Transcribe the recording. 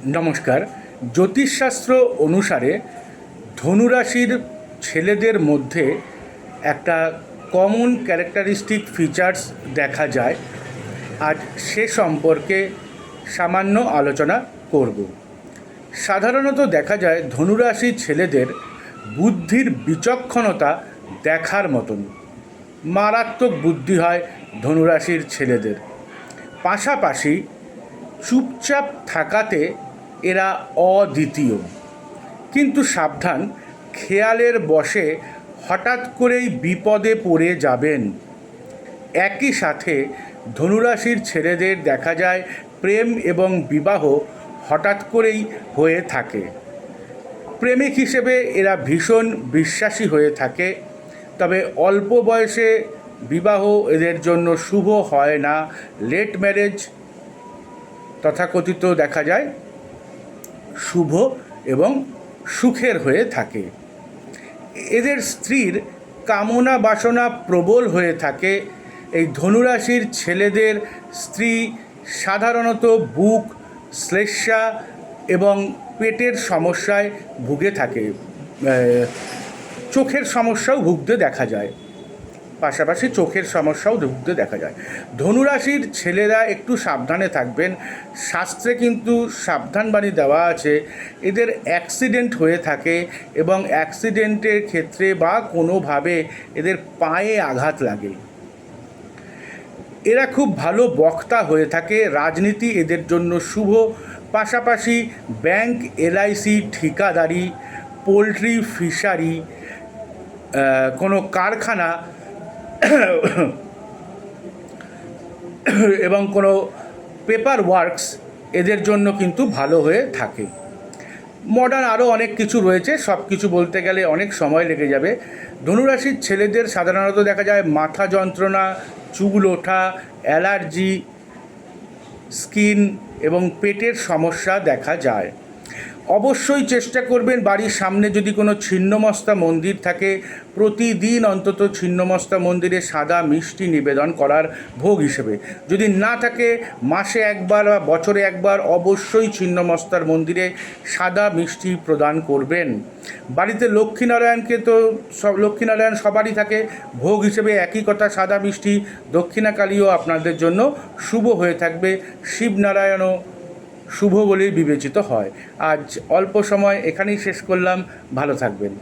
নমস্কার। জ্যোতিষশাস্ত্র অনুসারে ধনুরাশির ছেলেদের মধ্যে একটা কমন ক্যারেক্টারিস্টিক ফিচার্স দেখা যায়। আজ সে সম্পর্কে সামান্য আলোচনা করব। সাধারণত দেখা যায় ধনুরাশির ছেলেদের বুদ্ধির বিচক্ষণতা দেখার মতন, মারাত্মক বুদ্ধি হয় ধনুরাশির ছেলেদের। পাশাপাশি চুপচাপ থাকাতে এরা অদ্বিতীয়। কিন্তু সাবধান, খেয়ালের বশে হঠাৎ করেই বিপদে পড়ে যাবেন। একই সাথে ধনুরাশির ছেলেদের দেখা যায় প্রেম এবং বিবাহ হঠাৎ করেই হয়ে থাকে। প্রেমিক হিসেবে এরা ভীষণ বিশ্বাসী হয়ে থাকে, তবে অল্প বয়সে বিবাহ এদের জন্য শুভ হয় না। লেট ম্যারেজ তথাকথিত দেখা যায় শুভ এবং সুখের হয়ে থাকে। এদের স্ত্রীর কামনা বাসনা প্রবল হয়ে থাকে। এই ধনুরাশির ছেলেদের স্ত্রী সাধারণত বুক, শ্লেষ্মা এবং পেটের সমস্যায় ভুগে থাকে। চোখের সমস্যাও ভুগতে দেখা যায়, পাশাপাশি চোখের সমস্যাও ভুগতে দেখা যায়। ধনুরাশির ছেলেরা একটু সাবধানে থাকবেন। শাস্ত্রে কিন্তু সাবধানবাণী দেওয়া আছে। এদের অ্যাক্সিডেন্ট হয়ে থাকে এবং অ্যাক্সিডেন্টের ক্ষেত্রে বা কোনোভাবে এদের পায়ে আঘাত লাগে। এরা খুব ভালো বক্তা হয়ে থাকে। রাজনীতি এদের জন্য শুভ। পাশাপাশি ব্যাংক, এলআইসি, ঠিকাদারি, পোলট্রি, ফিশারি, কোনো কারখানা এবং কোনো পেপার ওয়ার্কস এদের জন্য কিন্তু ভালো হয়ে থাকে। মডার্ন আরও অনেক কিছু রয়েছে, সব কিছু বলতে গেলে অনেক সময় লেগে যাবে। ধনুরাশির ছেলেদের সাধারণত দেখা যায় মাথা যন্ত্রণা, চুল ওঠা, অ্যালার্জি, স্কিন এবং পেটের সমস্যা দেখা যায়। অবশ্যই চেষ্টা করবেন বাড়ির সামনে যদি কোনো ছিন্নমস্তা মন্দির থাকে, প্রতিদিন অন্তত ছিন্নমস্তা মন্দিরে সাদা মিষ্টি নিবেদন করার ভোগ হিসেবে। যদি না থাকে মাসে একবার বা বছরে একবার অবশ্যই ছিন্নমস্তার মন্দিরে সাদা মিষ্টি প্রদান করবেন। বাড়িতে লক্ষ্মীনারায়ণকে তো লক্ষ্মীনারায়ণ সবারই থাকে, ভোগ হিসেবে একই কথা, সাদা মিষ্টি। দক্ষিণাকালীও আপনাদের জন্য শুভ হয়ে থাকবে। শিবনারায়ণও শুভ বলেই বিবেচিত হয়। আজ অল্প সময় এখানেই শেষ করলাম। ভালো থাকবেন।